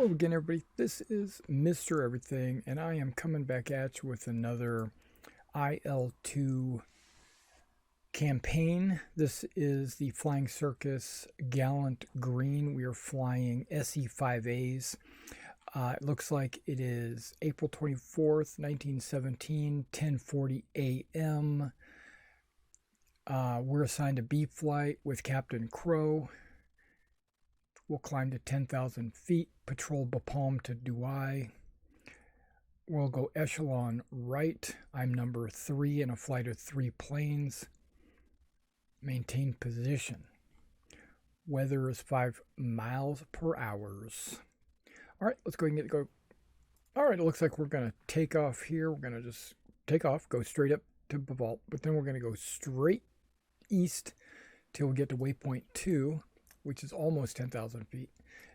Hello again, everybody. This is Mr. Everything, and I am coming back at you with another IL2 campaign. This is the Flying Circus Gallant Green. We are flying SE5As. It looks like it is April 24th, 1917, 10:40 a.m. We're assigned a B flight with Captain Crow. We'll climb to 10,000 feet, patrol Bapaume to Douai. We'll go echelon right. I'm number 3 in a flight of 3 planes. Maintain position. Weather is 5 miles per hour. All right, let's go ahead and go. All right, it looks like we're going to take off here. We're going to just take off, go straight up to Bapaume, but then we're going to go straight east till we get to waypoint 2. Which is almost 10,000 feet.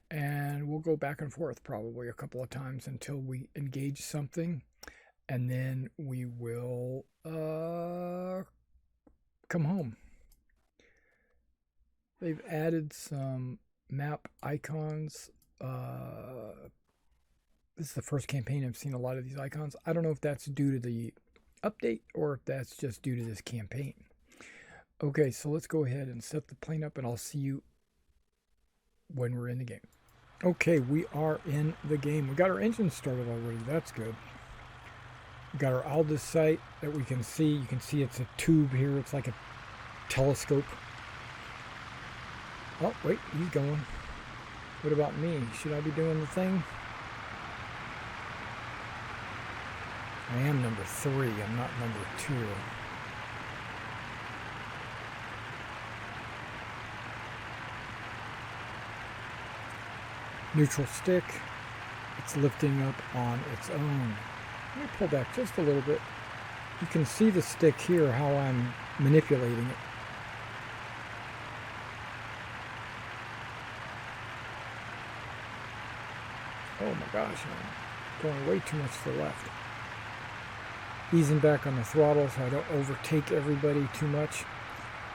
And we'll go back and forth probably a couple of times until we engage something. And then we will come home. They've added some map icons. This is the first campaign I've seen a lot of these icons. I don't know if that's due to the update or if that's just due to this campaign. Okay, so let's go ahead and set the plane up and I'll see you when we're in the game. Okay, we are in the game. We got our engine started already. That's good. We got our Aldous sight that we can see. You can see it's a tube here. It's like a telescope. Oh, wait, he's going. What about me? Should I be doing the thing? I am number 3. I'm not number 2. Neutral stick, it's lifting up on its own. Let me pull back just a little bit. You can see the stick here, how I'm manipulating it. Oh my gosh, I'm going way too much to the left. Easing back on the throttle so I don't overtake everybody too much.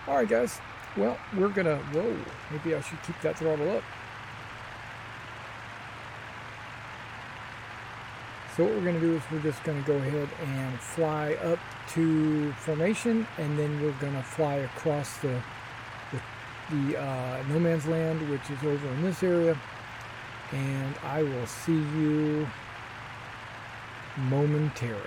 Alright guys, well, we're gonna, whoa, maybe I should keep that throttle up. So what we're going to do is we're just going to go ahead and fly up to formation, and then we're going to fly across the no man's land, which is over in this area, and I will see you momentarily.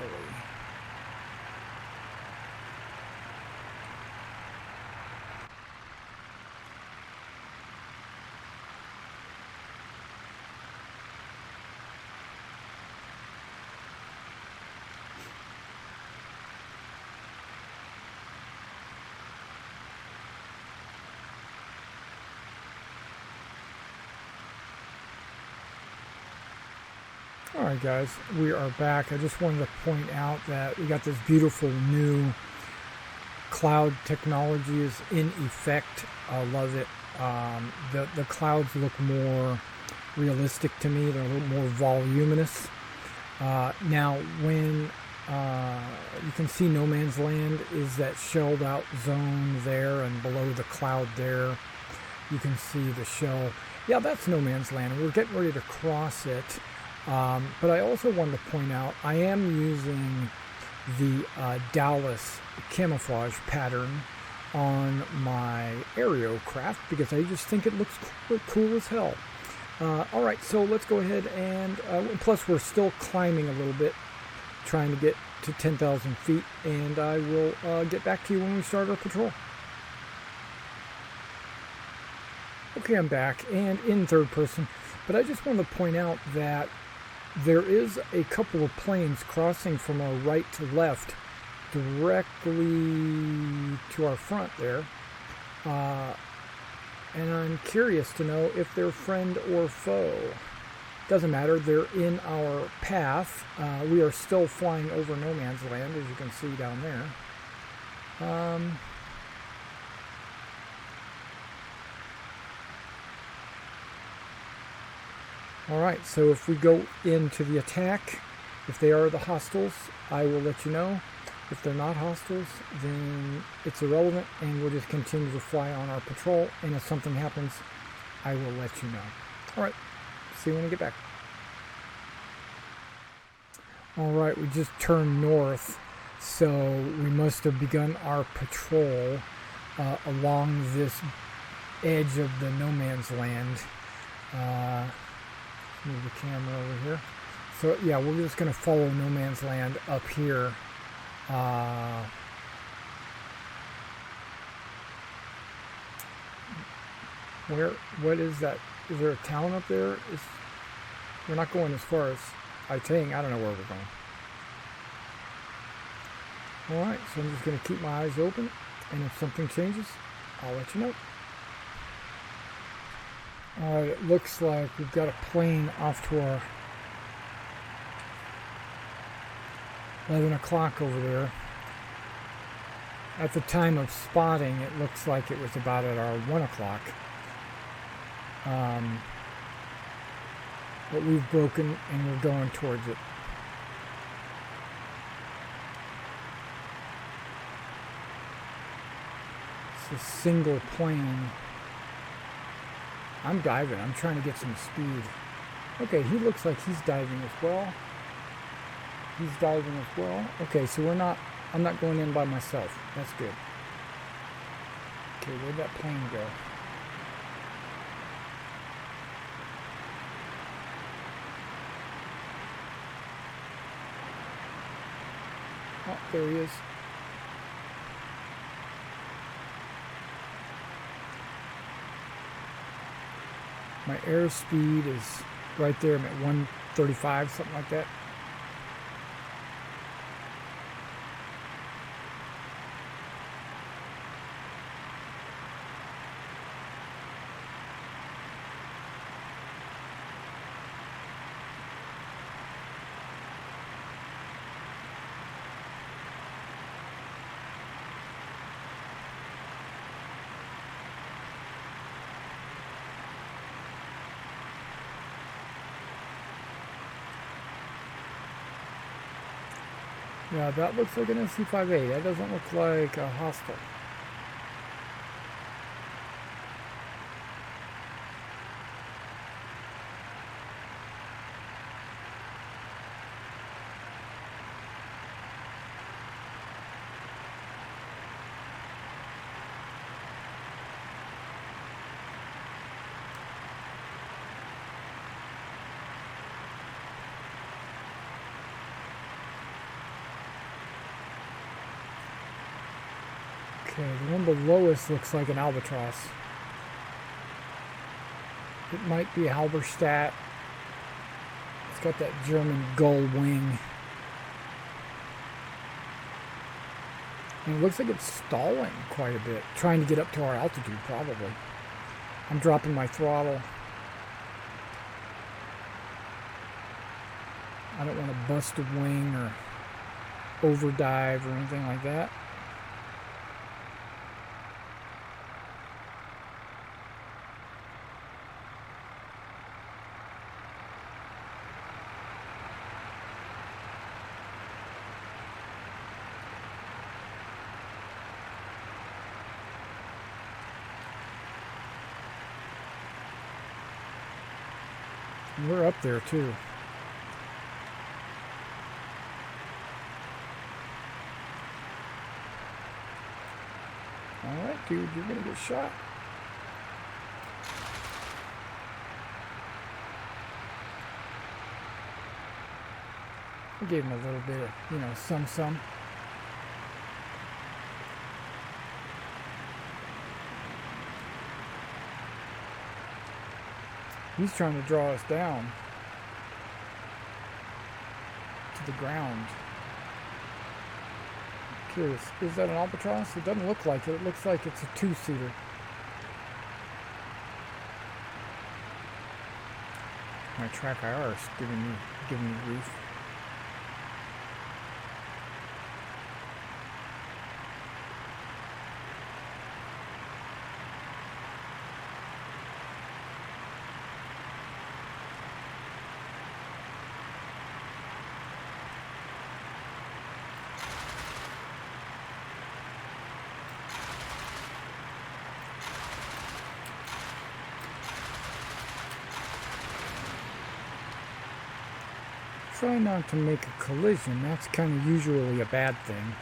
Alright guys, we are back. I just wanted to point out that we got this beautiful new cloud technology is in effect. I love it. The clouds look more realistic to me. They're a little more voluminous. Now when you can see no man's land is that shelled out zone there, and below the cloud there you can see the shell. Yeah, that's no man's land. We're getting ready to cross it. But I also wanted to point out I am using the Dallas camouflage pattern on my aerocraft because I just think it looks cool as hell. Alright, so let's go ahead and plus we're still climbing a little bit, trying to get to 10,000 feet, and I will get back to you when we start our patrol. Okay, I'm back and in third person, but I just wanted to point out that there is a couple of planes crossing from our right to left directly to our front there. And I'm curious to know if they're friend or foe. Doesn't matter, they're in our path. We are still flying over no man's land, as you can see down there. Alright, so if we go into the attack, if they are the hostiles, I will let you know. If they're not hostiles, then it's irrelevant, and we'll just continue to fly on our patrol, and if something happens, I will let you know. Alright, see you when I get back. All right, we just turned north, so we must have begun our patrol along this edge of the no man's land. Move the camera over here. So yeah, we're just going to follow no man's land up here. What is that? Is there a town up there? We're not going as far as I think. I don't know where we're going. Alright, so I'm just going to keep my eyes open, and if something changes, I'll let you know. Alright, it looks like we've got a plane off to our 11 o'clock over there. At the time of spotting, it looks like it was about at our 1 o'clock. But we've broken and we're going towards it. It's a single plane. I'm diving. I'm trying to get some speed. Okay, he looks like he's diving as well. He's diving as well. Okay, so I'm not going in by myself. That's good. Okay, where'd that plane go? Oh, there he is. My airspeed is right there. I'm at 135, something like that. Yeah, that looks like an SC-5A. That doesn't look like a hostile. Okay, the one below us looks like an albatross. It might be Halberstadt. It's got that German gull wing. And it looks like it's stalling quite a bit, trying to get up to our altitude probably. I'm dropping my throttle. I don't want to bust a wing or overdive or anything like that. We're up there too. Alright, dude, you're gonna get shot. I gave him a little bit of, some. He's trying to draw us down to the ground. I'm curious, is that an albatross? It doesn't look like it. It looks like it's a two-seater. My track IR is giving me grief. Try not to make a collision. That's kind of usually a bad thing.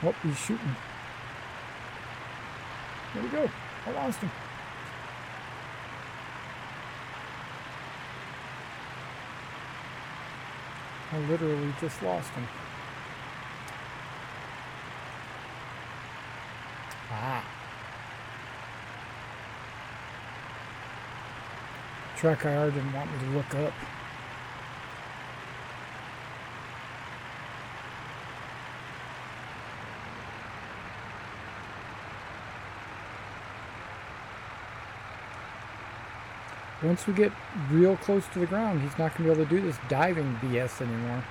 Oh, he's shooting. Where'd he go? I lost him. I literally just lost him. Ah. Track IR didn't want me to look up. Once we get real close to the ground, he's not going to be able to do this diving BS anymore.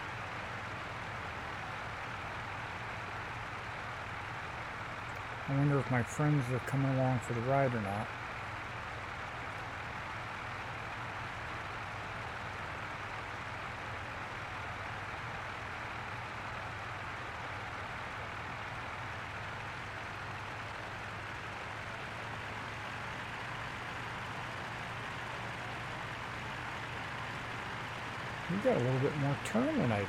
I wonder if my friends are coming along for the ride or not. You got a little bit more turn than I do.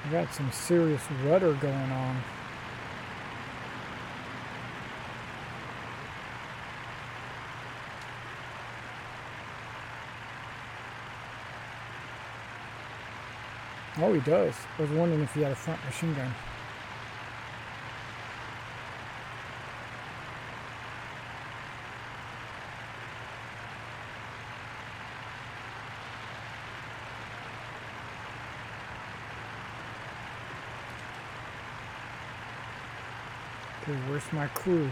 I got some serious rudder going on. Oh, he does. I was wondering if he had a front machine gun. Okay, where's my crew?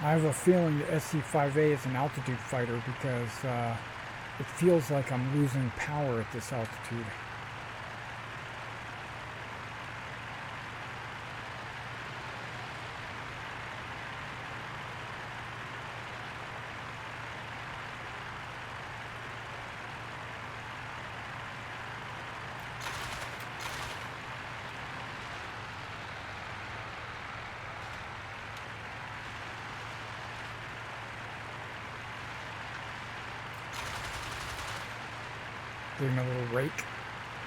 I have a feeling the SC-5A is an altitude fighter because it feels like I'm losing power at this altitude. Doing a little rake.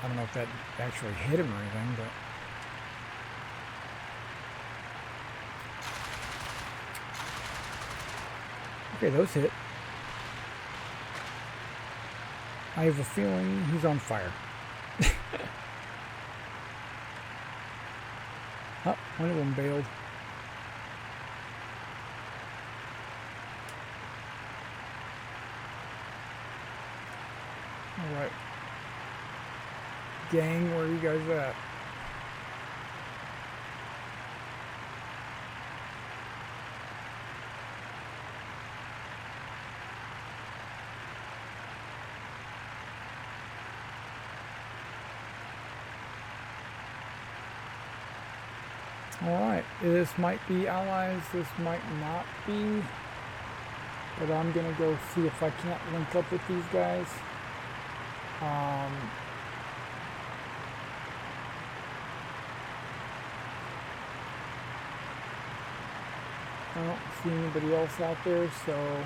I don't know if that actually hit him or anything, but okay, those hit. I have a feeling he's on fire. Oh, one of them bailed. Alright. Gang, where are you guys at? Alright, this might be allies, this might not be. But I'm gonna go see if I can't link up with these guys. I don't see anybody else out there, so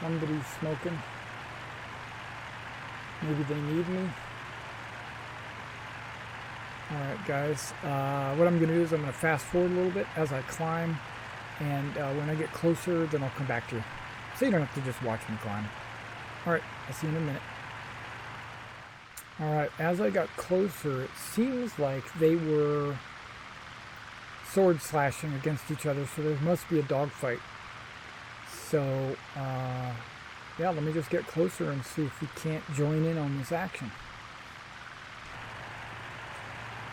somebody's smoking. Maybe they need me. Alright guys, what I'm going to do is I'm going to fast forward a little bit as I climb, and when I get closer then I'll come back to you. So you don't have to just watch me climb. Alright, I'll see you in a minute. Alright, as I got closer, it seems like they were sword slashing against each other, so there must be a dogfight. So, yeah, let me just get closer and see if we can't join in on this action.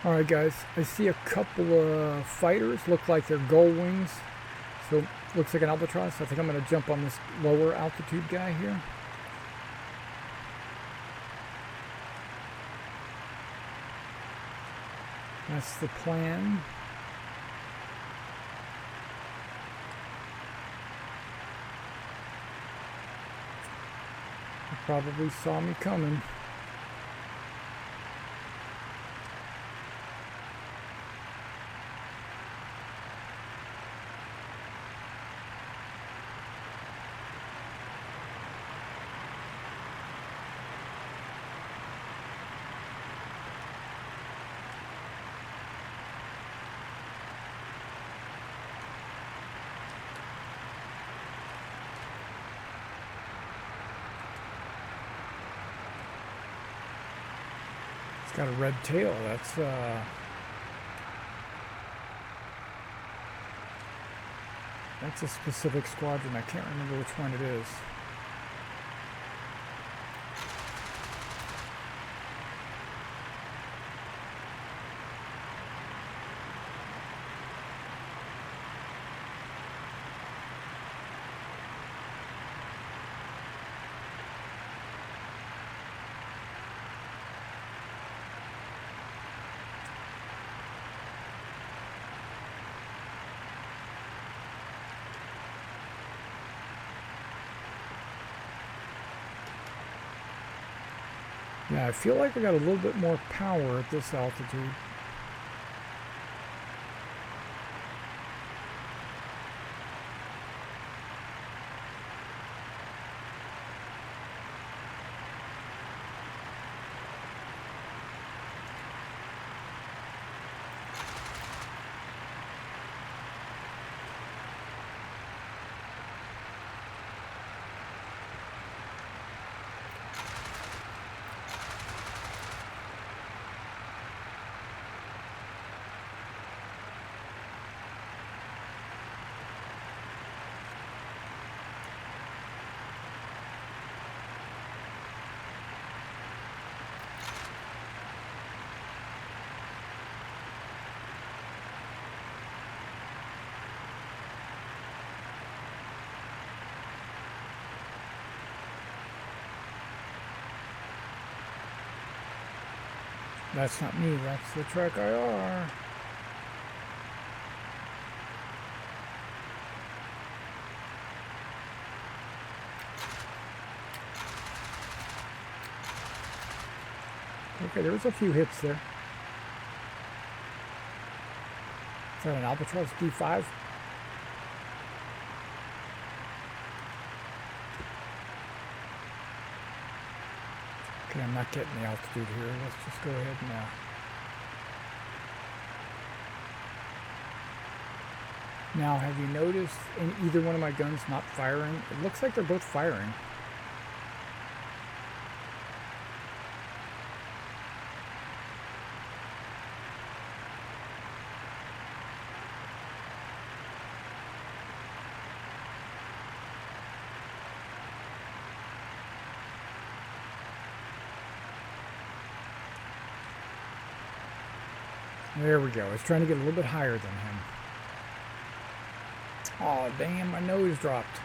Alright guys, I see a couple of fighters, look like they're gull wings. So, looks like an albatross. I think I'm going to jump on this lower altitude guy here. That's the plan. They probably saw me coming. It's got a red tail. That's a specific squadron. I can't remember which one it is. Yeah, I feel like I got a little bit more power at this altitude. That's not me, that's the track IR. Okay, there was a few hits there. Is that an Albatross D5? Okay, I'm not getting the altitude here. Let's just go ahead and now, have you noticed in either one of my guns not firing? It looks like they're both firing. There we go. I was trying to get a little bit higher than him. Oh, damn, my nose dropped.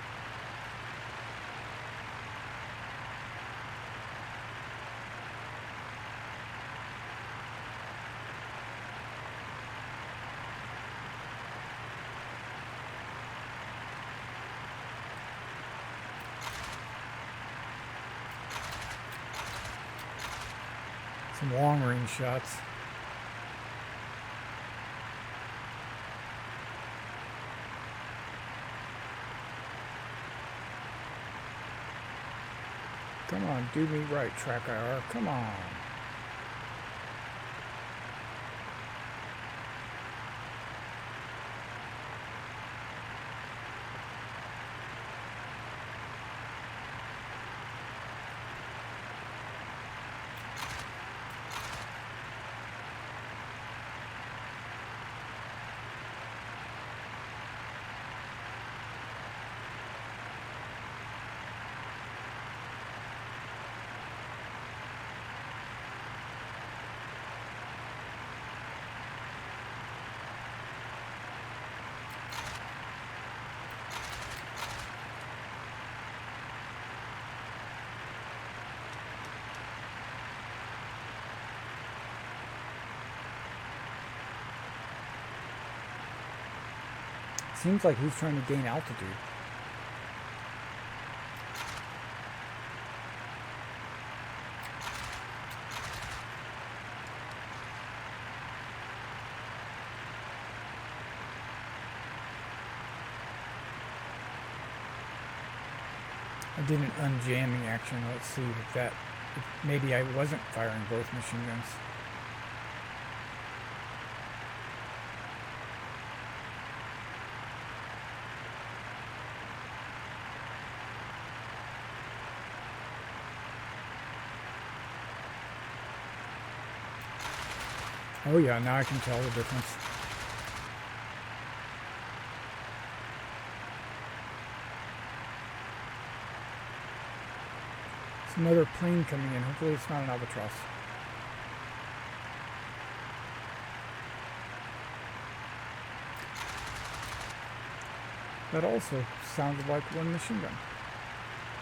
Some long-range shots. Come on, do me right, track IR. Come on. seems like he's trying to gain altitude. I did an unjamming action. Let's see if maybe I wasn't firing both machine guns. Oh yeah, now I can tell the difference. It's another plane coming in. Hopefully it's not an albatross. That also sounded like one machine gun.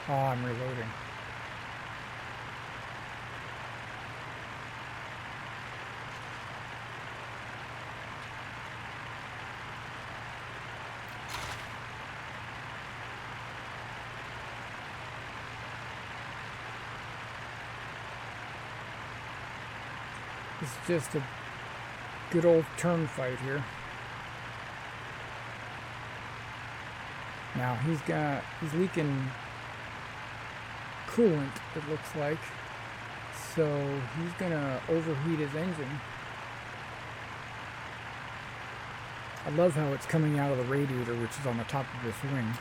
Oh, I'm reloading. It's just a good old turn fight here. Now he's leaking coolant, it looks like. So he's gonna overheat his engine. I love how it's coming out of the radiator, which is on the top of this wing.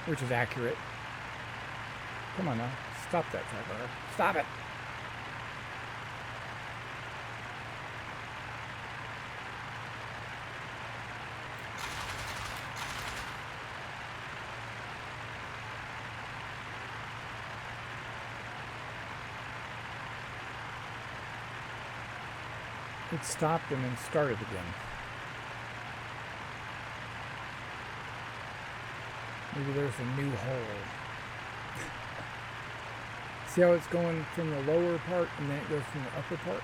Which is accurate. Come on now. Stop that driver. Stop it! It stopped and then started again. Maybe there's a new hole. See how it's going from the lower part and then it goes from the upper part?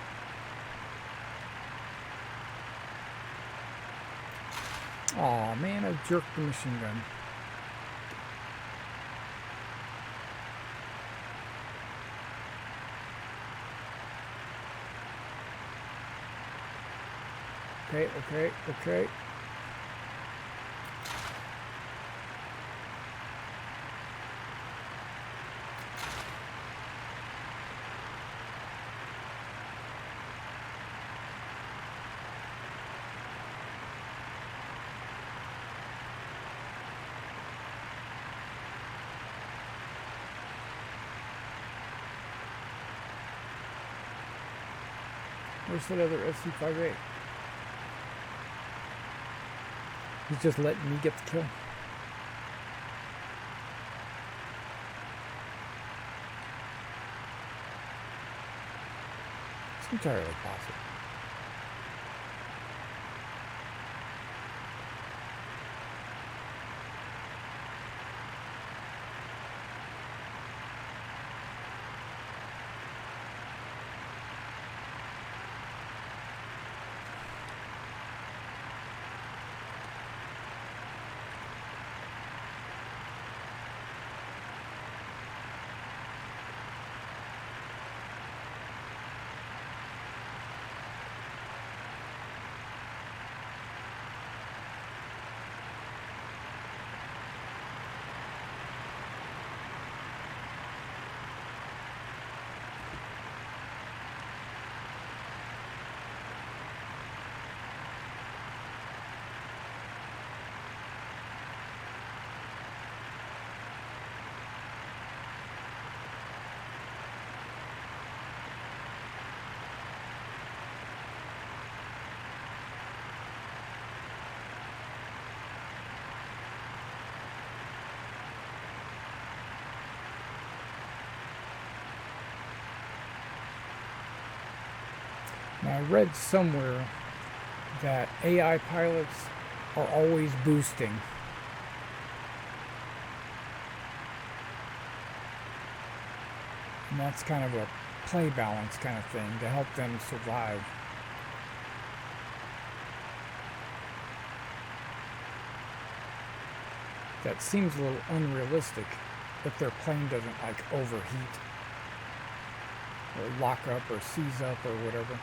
Aw, man, I jerked the machine gun. Okay. Where's that other SC-58? He's just letting me get the kill. It's entirely possible. Now, I read somewhere that AI pilots are always boosting. And that's kind of a play balance kind of thing to help them survive. That seems a little unrealistic if their plane doesn't like overheat or lock up or seize up or whatever.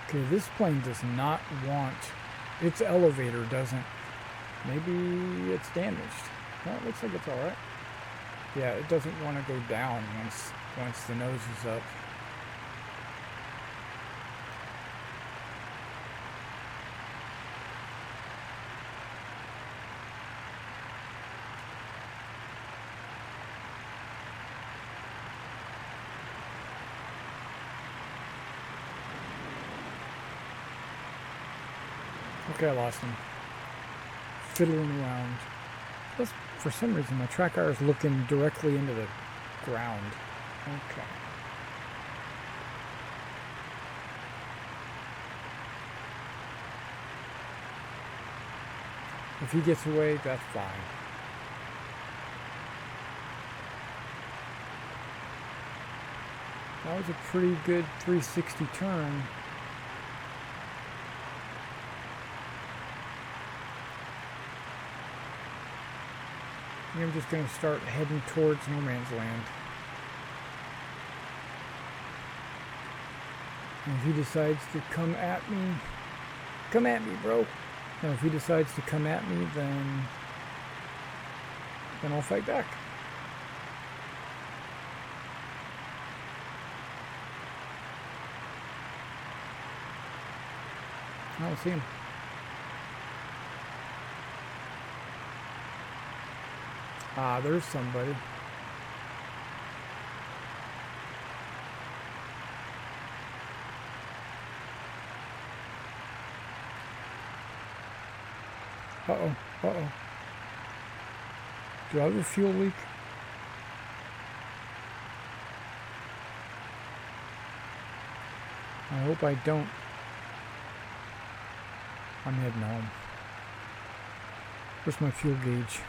Okay, this plane does not want, its elevator doesn't, maybe it's damaged. Well, it looks like it's alright. Yeah, it doesn't want to go down once the nose is up. Okay, I lost him. Fiddling around. Plus, for some reason, my tracker is looking directly into the ground. Okay. If he gets away, that's fine. That was a pretty good 360 turn. I'm just going to start heading towards no man's land. And if he decides to come at me, bro. And if he decides to come at me, then I'll fight back. I don't see him. Ah, there's somebody. Uh-oh, uh-oh. Do I have a fuel leak? I hope I don't. I'm heading home. Where's my fuel gauge?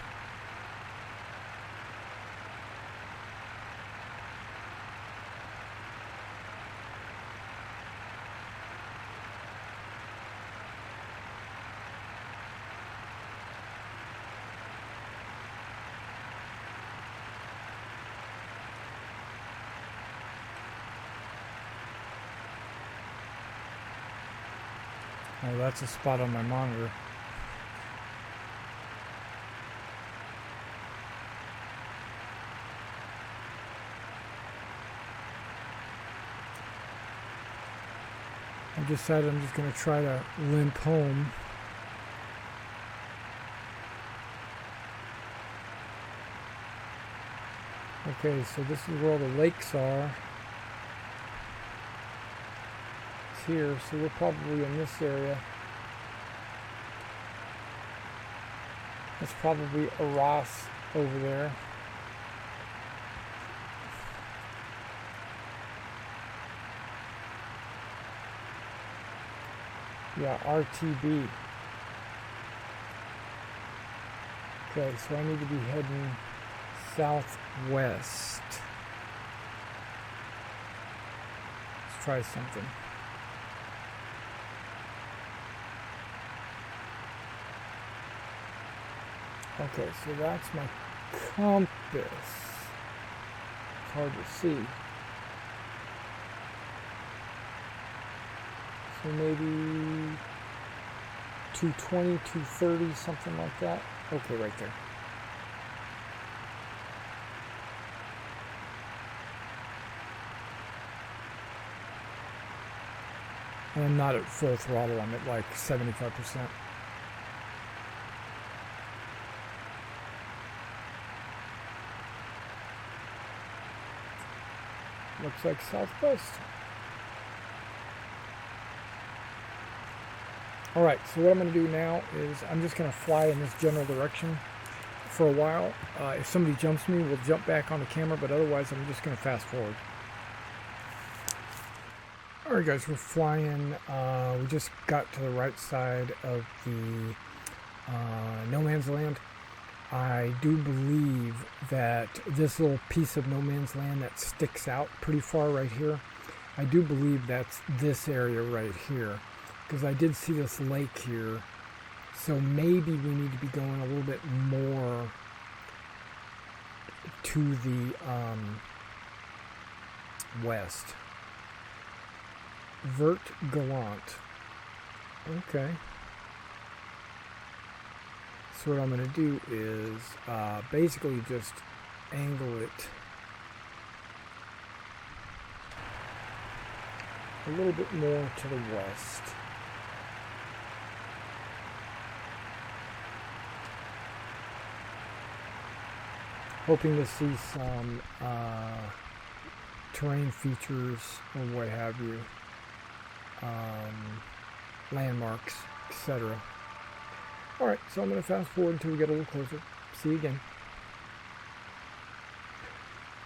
Oh, that's a spot on my monitor. I decided I'm just going to try to limp home. Okay, so this is where all the lakes are. Here, so we're probably in this area. That's probably a Ross over there. Yeah, RTB. Okay, so I need to be heading southwest. Let's try something. Okay, so that's my compass. It's hard to see. So maybe 220, 230, something like that. Okay, right there. And I'm not at full throttle, I'm at like 75%. Looks like southwest. Alright, so what I'm going to do now is I'm just going to fly in this general direction for a while. If somebody jumps me, we'll jump back on the camera, but otherwise I'm just going to fast forward. Alright guys, we're flying. We just got to the right side of the no man's land. I do believe that this little piece of no man's land that sticks out pretty far right here, I do believe that's this area right here, because I did see this lake here. So maybe we need to be going a little bit more to the west. Vert Gallant. Okay. So what I'm going to do is basically just angle it a little bit more to the west. Hoping to see some terrain features or what have you. Landmarks, etc. Alright, so I'm going to fast forward until we get a little closer. See you again.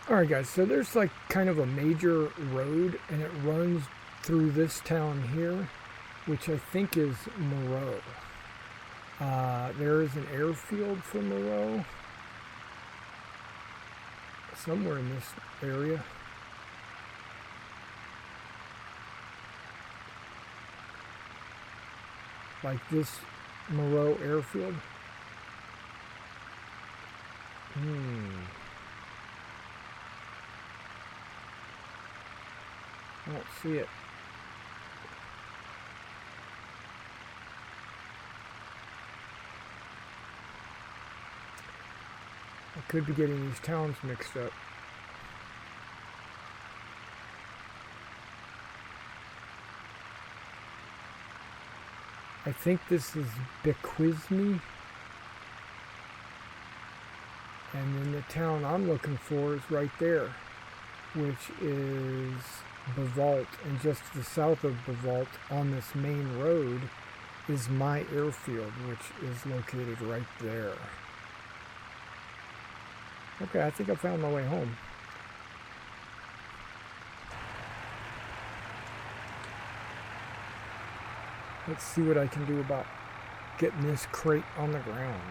Alright guys, so there's like kind of a major road, and it runs through this town here, which I think is Moreau. There is an airfield for Moreau somewhere in this area. Like this Moreau airfield. I don't see it. I could be getting these towns mixed up. I think this is Bequisme, and then the town I'm looking for is right there, which is Bavault, and just to the south of Bavault on this main road is my airfield, which is located right there. Okay, I think I found my way home. Let's see what I can do about getting this crate on the ground.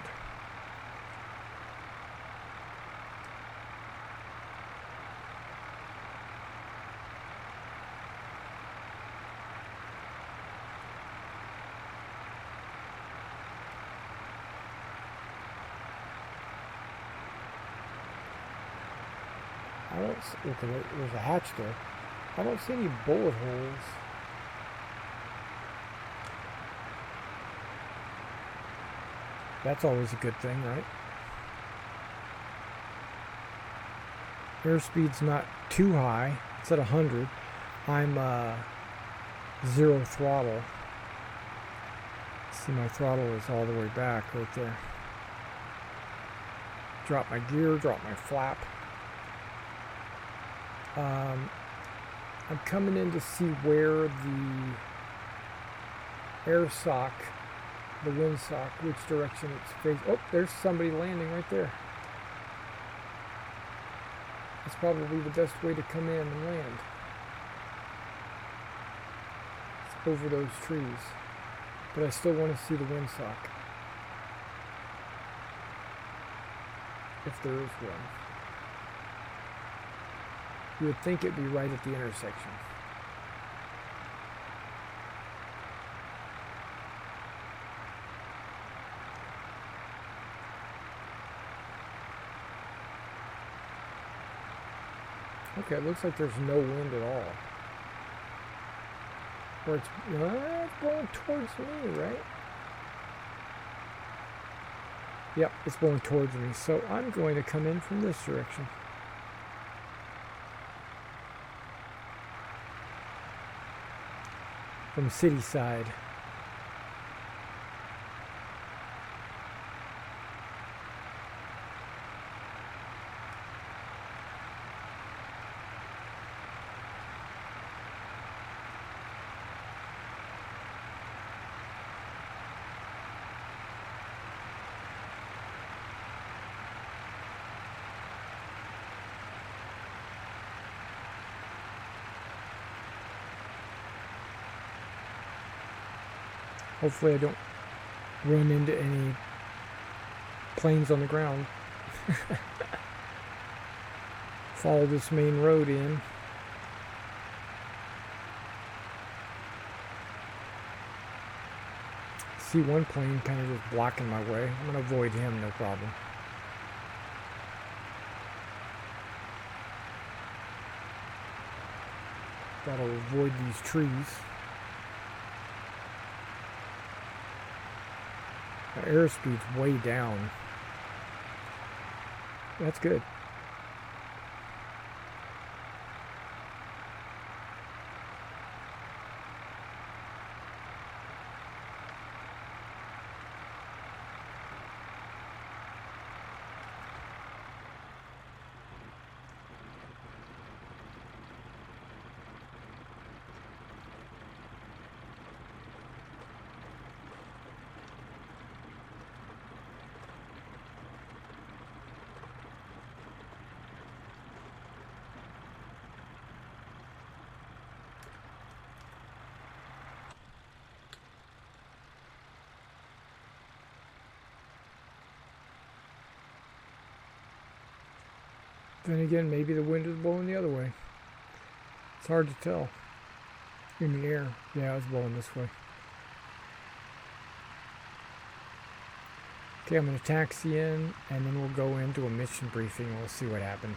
I don't see, okay, there's a hatch there. I don't see any bullet holes. That's always a good thing, right? Airspeed's not too high. It's at 100. I'm zero throttle. See, my throttle is all the way back right there. Drop my gear, drop my flap. I'm coming in to see where the air sock, the windsock, which direction it's facing. Oh, there's somebody landing right there. That's probably the best way to come in and land. It's over those trees. But I still want to see the windsock, if there is one. You would think it'd be right at the intersection. Okay, it looks like there's no wind at all. Or it's blowing towards me, right? Yep, it's blowing towards me. So I'm going to come in from this direction. From city side. Hopefully I don't run into any planes on the ground. Follow this main road in. See one plane kind of just blocking my way. I'm going to avoid him, no problem. That'll avoid these trees. The airspeed's way down. That's good. Then again, maybe the wind is blowing the other way. It's hard to tell. In the air. Yeah, it's blowing this way. Okay, I'm going to taxi in, and then we'll go into a mission briefing, and we'll see what happened.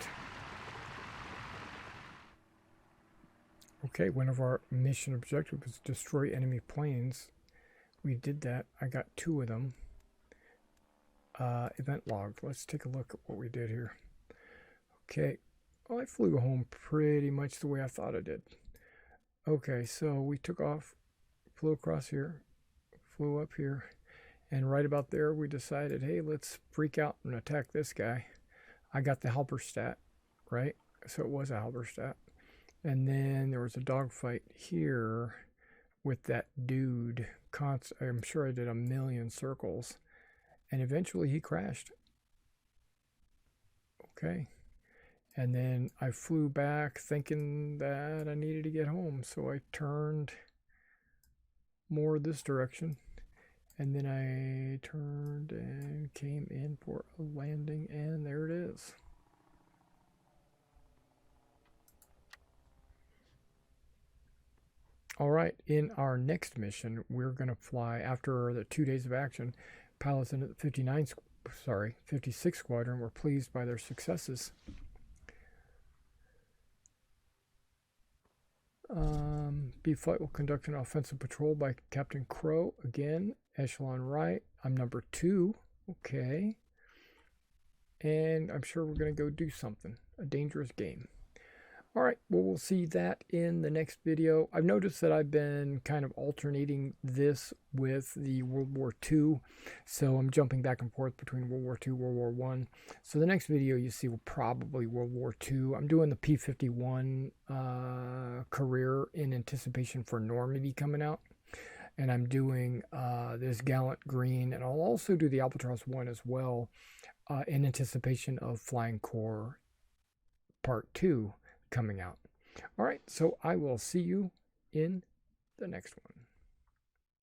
Okay, one of our mission objectives was destroy enemy planes. We did that. I got 2 of them. Event log. Let's take a look at what we did here. Okay, well, I flew home pretty much the way I thought I did. Okay, so we took off, flew across here, flew up here, and right about there we decided, hey, let's freak out and attack this guy. I got the helper stat, right? So it was a helper stat. And then there was a dogfight here with that dude. I'm sure I did a million circles. And eventually he crashed. Okay. And then I flew back thinking that I needed to get home. So I turned more this direction. And then I turned and came in for a landing. And there it is. All right, in our next mission, we're going to fly, after the 2 days of action, pilots in the 56 Squadron were pleased by their successes. B-Flight will conduct an offensive patrol by Captain Crow. Again, echelon right. I'm number 2. Okay. And I'm sure we're going to go do something. A dangerous game. All right, well, we'll see that in the next video. I've noticed that I've been kind of alternating this with the World War II. So I'm jumping back and forth between World War II, World War I. So the next video you see will probably World War II. I'm doing the P-51 career in anticipation for Normandy coming out. And I'm doing this Gallant Green. And I'll also do the Albatross 1 as well in anticipation of Flying Corps Part 2 coming out. All right, so I will see you in the next one.